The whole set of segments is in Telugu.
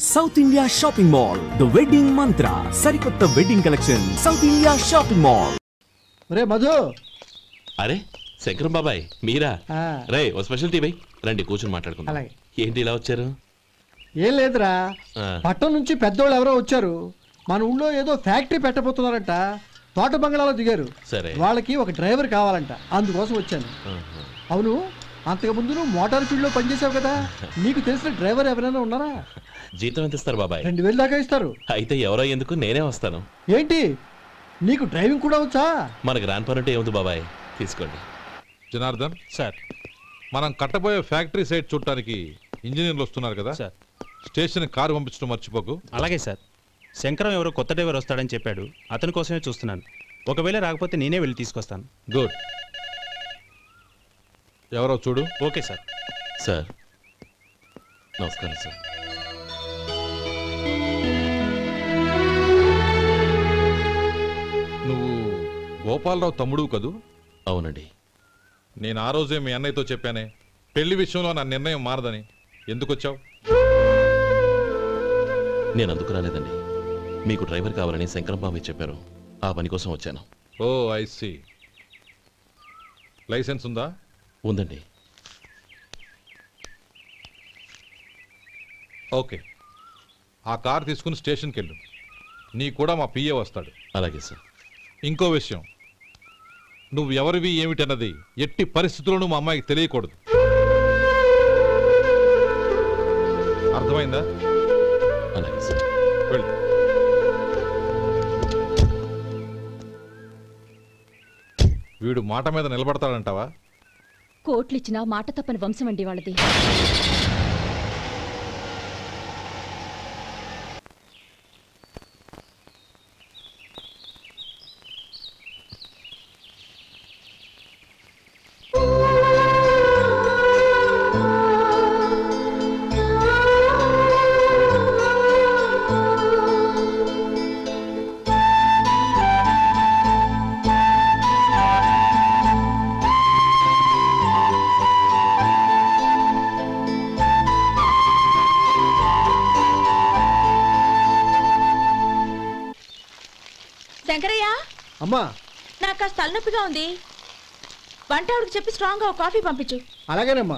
South India shopping mall the wedding mantra సరికొత్త wedding collection South India shopping mall. రే మధు. అరే శంకరం బాబాయ్ మీరా? రే ఓ స్పెషల్ టీ బై రండి కూర్చొని మాట్లాడుకుందాం. ఏంటి ఇలా వచ్చారు? ఏం లేదురా, పట్టణం నుంచి పెద్దోళ్ళు ఎవరో వచ్చారు. మన ఊళ్ళో ఏదో ఫ్యాక్టరీ పెట్టబోతున్నారంట. తోట బంగ్లాలో దిగారు. సరే, వాళ్ళకి ఒక డ్రైవర్ కావాలంట, అందుకోసం వచ్చాను. అవును, అంతకు ముందు నువ్వు మోటార్ ఫీల్డ్ లో పనిచేసావు కదా, నీకు తెలిసిన డ్రైవర్ ఎవరైనా ఉన్నారా? జీతం ఎంత ఇస్తారు బాబాయ్? 2000 దాకా ఇస్తారు. అయితే ఎవరో ఎందుకు, నేనే వస్తాను. ఏంటి, నీకు డ్రైవింగ్ కూడా వచ్చా? మన గ్రాండ్ పర్ ఏముంది బాబాయ్, తీసుకోండి. జనార్దన్ సార్, మనం కట్టబోయే ఫ్యాక్టరీ సైట్ చూడటానికి ఇంజనీర్లు వస్తున్నారు కదా సార్. స్టేషన్ కారు పంపించడం మర్చిపోకు. అలాగే సార్. శంకరం ఎవరో కొత్త డ్రైవర్ వస్తాడని చెప్పాడు, అతని కోసమే చూస్తున్నాను. ఒకవేళ రాకపోతే నేనే వెళ్ళి తీసుకొస్తాను. గుడ్. ఎవరో చూడు. Okay sir. సార్ నమస్కారం సార్. నువ్వు గోపాలరావు తమ్ముడు కదూ? అవునండి. నేను ఆ రోజే మీ అన్నయ్యతో చెప్పానే, పెళ్లి విషయంలో నా నిర్ణయం మారదని. ఎందుకు వచ్చావు? నేను అందుకు రాలేదండి, మీకు డ్రైవర్ కావాలని శంకరం బాబాయ్ చెప్పారు, ఆ పని కోసం వచ్చాను. ఓ ఐ సీ. లైసెన్స్ ఉందా? ఉందండి. ఓకే, ఆ కార్ తీసుకుని స్టేషన్కి వెళ్ళు. నీ కూడా మా పిఏ వస్తాడు. అలాగే సార్. ఇంకో విషయం, నువ్వు ఎవరివి ఏమిటన్నది ఎట్టి పరిస్థితుల్లోనూ మా అమ్మాయికి తెలియకూడదు. అర్థమైందా? అలాగే సార్. వెళ్ళు. వీడు మాట మీద నిలబడతాడంటావా? కోట్లిచ్చిన మాట తప్పని వంశం అండి వాళ్ళది. శంకరయ్య, అమ్మా, నాకు కాస్త తలనొప్పిగా ఉంది. వంట ఆవిడకి చెప్పి స్ట్రాంగ్ గా కాఫీ పంపించు. అలాగేనమ్మా.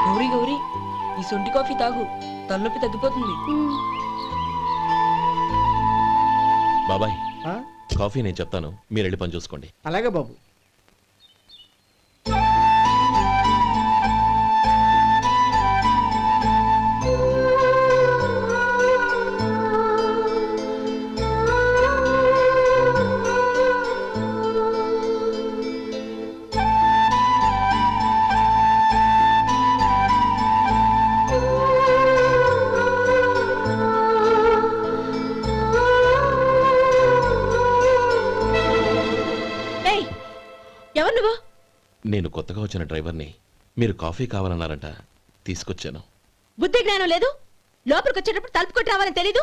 గౌరీ గౌరీ, ఈ సొంటి కాఫీ తాగు, తలనొప్పి తగ్గిపోతుంది. బాబాయ్ కాఫీ నేను చెప్తాను, మీరు వెళ్ళి పని చూసుకోండి. అలాగే బాబు. ఎవరు నువ్వు? నేను కొత్తగా వచ్చిన డ్రైవర్ని. మీరు కాఫీ కావాలన్నారంట, తీసుకొచ్చాను. బుద్ధి జ్ఞానం లేదు. లోపలికి వచ్చేటప్పుడు తలుపు కొట్టి రావాలని తెలీదు.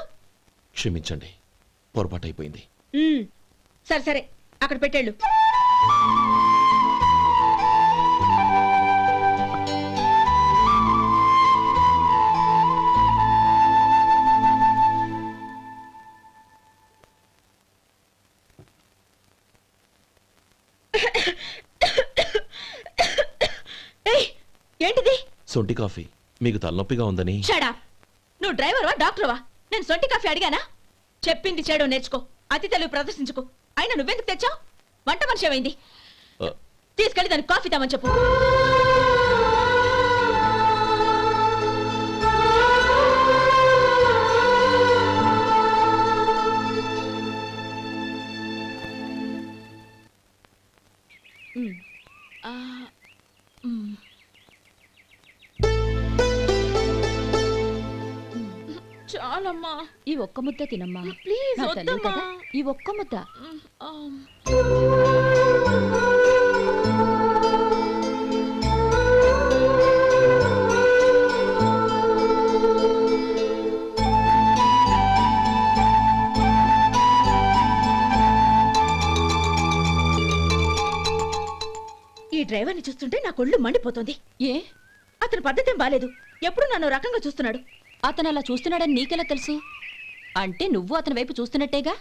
క్షమించండి, పొరపాటు అయిపోయింది. సరే సరే, అక్కడ పెట్టేళ్ళు. ఏంటిది? సొంటి కాఫీ. మీకు తలనొప్పిగా ఉందని. Shut up. నువ్వు డ్రైవర్వా డాక్టర్వా? నేను సొంటి కాఫీ అడిగానా? చెప్పింది చేయడం నేర్చుకో, అతి తెలివి ప్రదర్శించుకో. అయినా నువ్వెందుకు తెచ్చావు? వంట మనిషి ఏమైంది? తీసుకెళ్ళి దానికి కాఫీ తామని చెప్పు. చాలమ్మా, ఈ ఒక్క ముద్ద తినమ్మా ప్లీజ్. నా తల్లి కదా, ఈ ఒక్క ముద్ద. ఈ డ్రైవర్ని చూస్తుంటే నా కొళ్ళు మండిపోతుంది. ఏ అతని పద్ధతి బాలేదు. ఎప్పుడు నన్ను రకంగా చూస్తున్నాడు. అతను అలా చూస్తున్నాడని నీకెలా తెలుసు? అంటే నువ్వు అతని వైపు చూస్తున్నట్టేగా.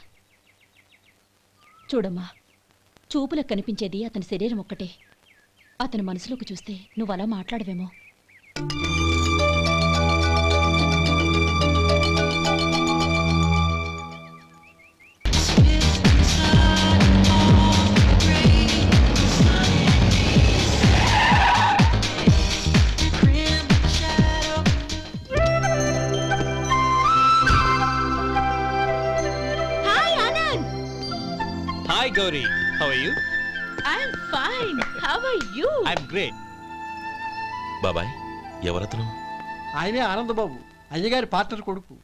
చూడమ్మా, చూపులకు కనిపించేది అతని శరీరం ఒక్కటే. అతని మనసులోకి చూస్తే నువ్వు అలా మాట్లాడవేమో. Hi Gauri, how are you? I'm fine. How are you? I'm great. బాబాయ్ ఎవరతను? ఆయనే ఆనందబాబు, అయ్యగారి పార్ట్నర్ కొడుకు.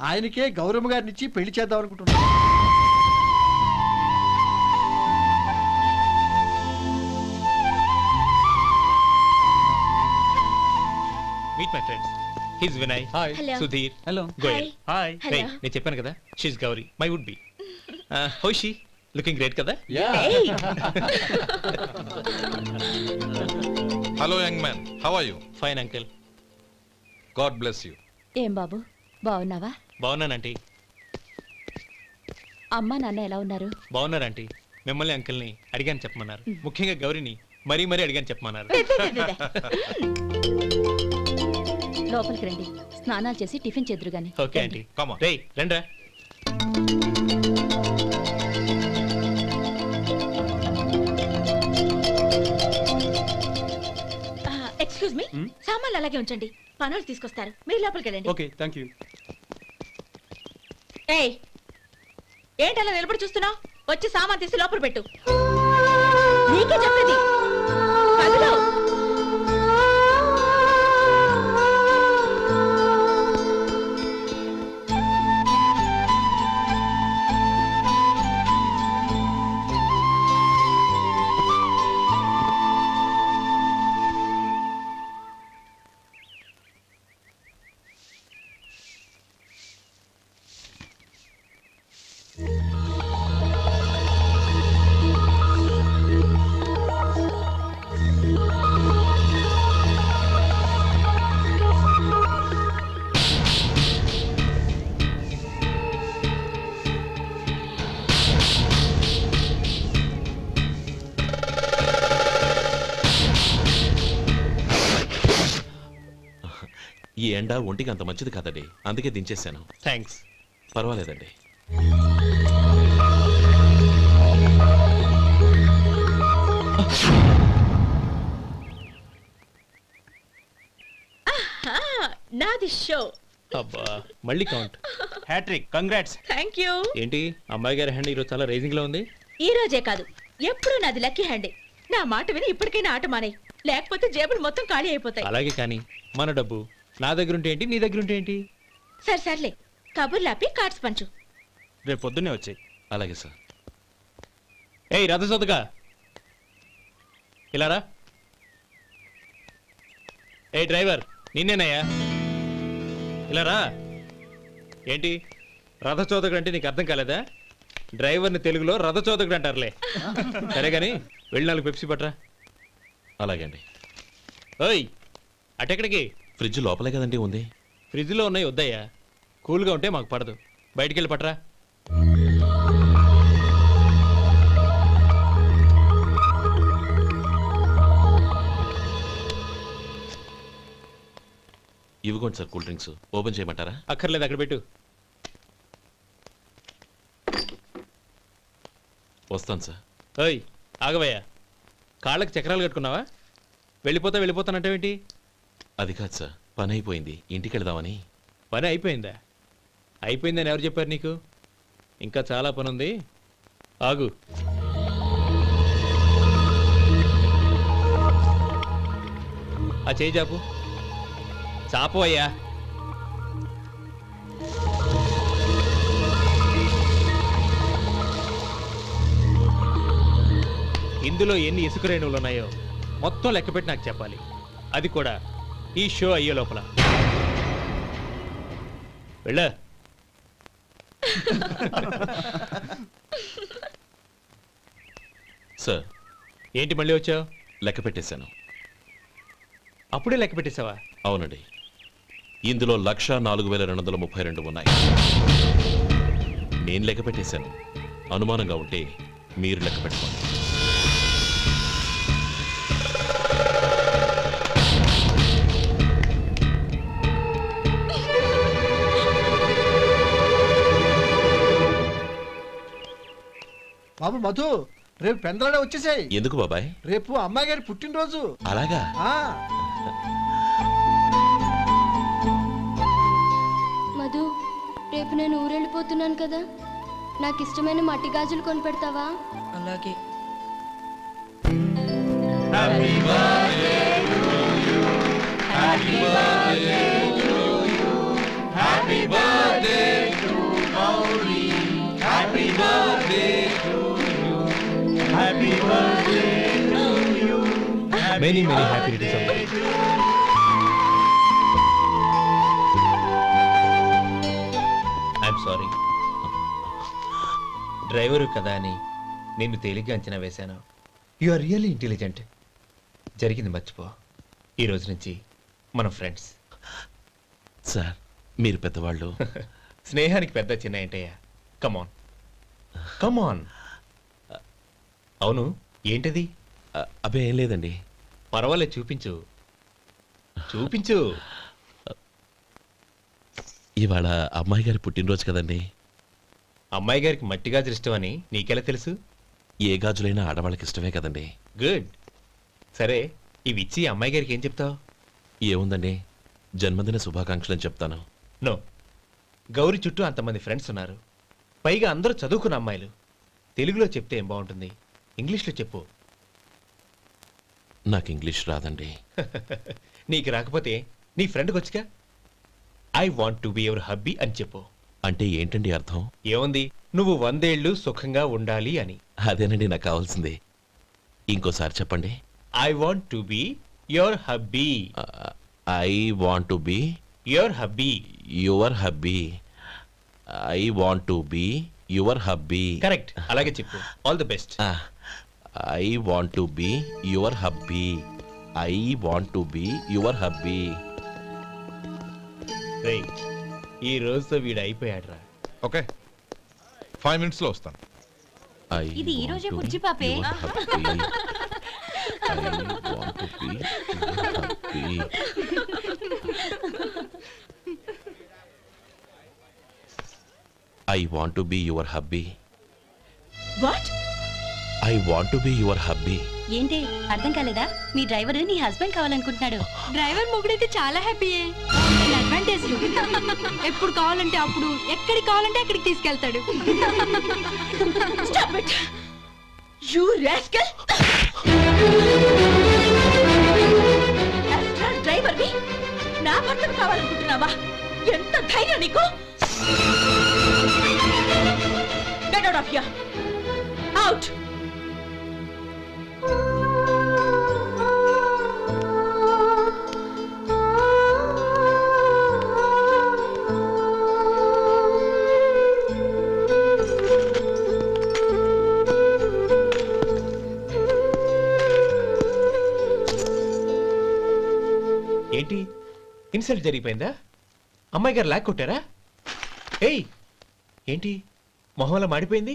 ఆయనకే గౌరమ్మ గారినిచ్చి పెళ్లి చేద్దాం అనుకుంటున్నాను. Meet my friends. He's Vinay. Hi. Hello. Sudhir. Hello. Goyal. Hi. Hello. Hey, నేను చెప్పాను కదా, she's Gauri, my would be. How is she? Looking great కదా? Hey. Hello young man, how are you? Fine uncle. God bless you. ఏం బాబు, బాగున్నావా? బాగున్నాను ఆంటీ. అమ్మా నాన్న ఎలా ఉన్నారు? బాగున్నారు ఆంటీ. మిమ్మల్ని అంకుల్ని అడిగాను చెప్పమన్నారు. ముఖ్యంగా గౌరిని మరీ అడిగాను చెప్పమన్నారు. లోపలికి రండి, స్నానాలు చేసి టిఫిన్ చేద్దురు గాని. Okay aunty. Come on. రేయ్ రండ్రా. ఎక్స్క్యూజ్ మీ, సామాన్లు అలాగే ఉంచండి, పనులు తీసుకొస్తారు. మీరు లోపలికి వెళ్ళండి. Okay, thank you. ఏయ్, ఏంటి అలా నిలబడి చూస్తున్నావు? వచ్చి సామాన్ తీసి లోపల పెట్టు. నీకే చెప్పేది. కదులు. ఈ ఎండ ఒంటికి అంత మంచిది కాదండి, అందుకే దించేశాను. థ్యాంక్స్. పర్వాలేదండి. నాది షో. అబ్బా, మళ్ళీ count. Hattrick, congrats. Thank you. ఏంటి అమ్మాయి గారి హ్యాండ్ ఈరోజు చాలా రైజింగ్ లో ఉంది? ఈ రోజే కాదు, ఎప్పుడు నాది లక్కీ హ్యాండే. నా మాట విని ఇప్పటికైనా ఆట మానేయ్, లేకపోతే జేబులు మొత్తం ఖాళీ అయిపోతాయి. అలాగే కానీ మన డబ్బు నా దగ్గర ఉంటే ఏంటి, నీ దగ్గర ఉంటే ఏంటి? సర్లే, కబుర్లు ఆపి కార్డ్స్ పంచు. రేపు పొద్దున్నే వచ్చాయి. అలాగే సార్. ఏయ్ రథసోదగా, ఇలా రా. ఏ డ్రైవర్, నిన్నేనయ్యా, ఇలా రా. ఏంటి రథచోదకుడు అంటే నీకు అర్థం కాలేదా? డ్రైవర్ని తెలుగులో రథచోదకుడు అంటారులే. సరే గాని వెళ్ళి 4 పెప్సీ పట్రా. అలాగే అండి. ఓయ్ అటెక్కడికి? ఫ్రిడ్జ్ లోపలే కదండి ఉంది. ఫ్రిడ్జ్లో ఉన్నాయి వద్దయ్యా, కూల్గా ఉంటే మాకు పడదు. బయటికి వెళ్ళి పట్రా. ఇవ్వకోండి సార్, కూల్ డ్రింక్స్. ఓపెన్ చేయమంటారా? అక్కర్లేదు, అక్కడ పెట్టు. వస్తాను సార్. ఓయ్ ఆగవయ్యా, కాళ్ళకి చక్రాలు కట్టుకున్నావా? వెళ్ళిపోతానంటావేంటి? అది కాదు సార్, పని అయిపోయింది, ఇంటికి వెళదామని. పని అయిపోయిందా? అయిపోయిందని ఎవరు చెప్పారు నీకు? ఇంకా చాలా పని ఉంది, ఆగు. ఆ చేయి చాపు. చాపు అయ్యా. ఇందులో ఎన్ని ఇసుక రేణువులు ఉన్నాయో మొత్తం లెక్కపెట్టి నాకు చెప్పాలి, అది కూడా ఈ షో అయ్యే లోపల. వెళ్ళా. సార్. ఏంటి మళ్ళీ వచ్చావు? లెక్క పెట్టేశాను. అప్పుడే లెక్క పెట్టేశావా? అవునండి, ఇందులో 1,04,232 ఉన్నాయి. నేను లెక్క పెట్టేశాను. అనుమానంగా ఉంటే మీరు లెక్క పెట్టుకోండి. బాబు మధు, రేపు పెందలాడే వచ్చేసాయి. ఎందుకు బాబాయ్? రేపు అమ్మాయి గారి పుట్టినరోజు. అలాగా? మధు, రేపు నేను ఊరెళ్ళిపోతున్నాను కదా, నాకు ఇష్టమైన మట్టి గాజులు కొనిపెడతావా? అలాగే. Many happy returns of the day. I'm sorry. Driver కదా అని నిన్ను తేలిగ్గా అంచనా వేశాను. You are really intelligent. జరిగింది మర్చిపో. ఈ రోజు నుంచి మనం ఫ్రెండ్స్. సార్, మీరు పెద్దవాళ్ళు. స్నేహానికి పెద్ద చిన్న ఏంటయ్యా? కమాన్ కమాన్. అవును, ఏంటది? అబ్బే ఏం లేదండి. పర్వాలేదు, చూపించు చూపించు. ఇవాళ అమ్మాయి గారి పుట్టినరోజు కదండి. అమ్మాయి గారికి మట్టి గాజులు ఇష్టమని నీకెలా తెలుసు? ఏ గాజులైనా ఆడవాళ్ళకి ఇష్టమే కదండి. గుడ్. సరే, ఇవి ఇచ్చి అమ్మాయి గారికి ఏం చెప్తావు? ఏముందండి, జన్మదిన శుభాకాంక్షలు అని చెప్తాను. నో, గౌరీ చుట్టూ అంతమంది ఫ్రెండ్స్ ఉన్నారు, పైగా అందరూ చదువుకున్న అమ్మాయిలు. తెలుగులో చెప్తే ఏం బాగుంటుంది? ఇంగ్లీష్లో చెప్పు. నాకు ఇంగ్లీష్ రాదండి. నీకు రాకపోతే నీ ఫ్రెండ్కి వచ్చిగా I want to be your hubby అని చెప్పు. అంటే ఏంటండి అర్థం? ఏముంది, నువ్వు 100 ఏళ్ళు సుఖంగా ఉండాలి అని. అదేనండి నాకు కావాల్సింది. ఇంకోసారి చెప్పండి. I want to be your hubby. I want to be your hubby. Your hubby. I want to be your hubby. Correct, అలాగే చెప్పు. All the best. I want to be your hubby. I want to be your hubby. ఈ రోజుతో వీడు అయిపోయాడ్రా. ఓకే, 5 minutes లో వస్తాను. ఇది ఈ రోజే బుజ్జి పాపే. I want to be your hubby. What? I want to be your hubby. ఏంటి అర్థం కాలేదా? మీ డ్రైవర్ నీ హస్బెండ్ కావాలనుకుంటున్నాడు. డ్రైవర్ మొగుడైతే చాలా హ్యాపీయే. అడ్వాంటేజ్ ఎప్పుడు కావాలంటే అప్పుడు, ఎక్కడికి కావాలంటే అక్కడికి తీసుకెళ్తాడు. Stop it! You rascal! Driver వి నా భర్తను కావాలనుకుంటున్నావా? ఎంత ధైర్యం నీకు? Get out of here! Out! ఏంటి, ఇన్సల్ట్ జరిగిపోయిందా? అమ్మాయి గారు లాక్ కొట్టారా? ఏయ్, ఏంటి మొహంలో మాడిపోయింది?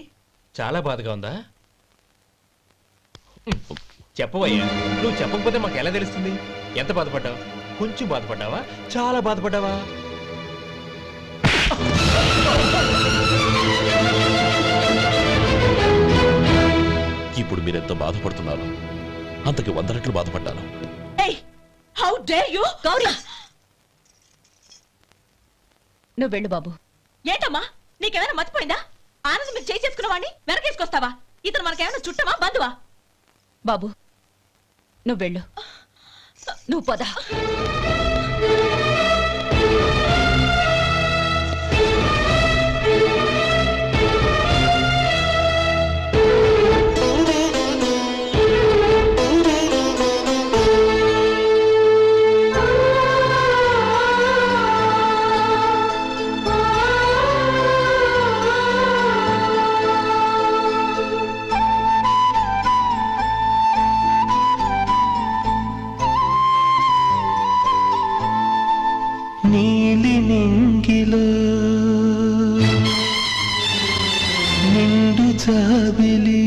చాలా బాధగా ఉందా? చెప్పవయ్యా, నువ్వు చెప్పకపోతే మాకు ఎలా తెలుస్తుంది? ఎంత బాధపడ్డావు? కొంచెం బాధపడ్డావా? చాలా బాధపడ్డావా? ఇప్పుడు మీరెంత బాధపడుతున్నారు, అంతకి 100 రెట్లు బాధపడ్డాను. How dare you? గౌరీ, నువ్వు వెళ్ళు బాబు. ఏంటమ్మా, నీకేమైనా మర్చిపోయిందా? ఆనందం మీరు చేసేసుకున్న వాడిని వెనకేసుకొస్తావా? ఇతను మనకేమైనా చుట్టమా బంధువా? బాబు నువ్వు వెళ్ళు. నువ్వు పద. నీలి నింగిలో నిండు జాబిలి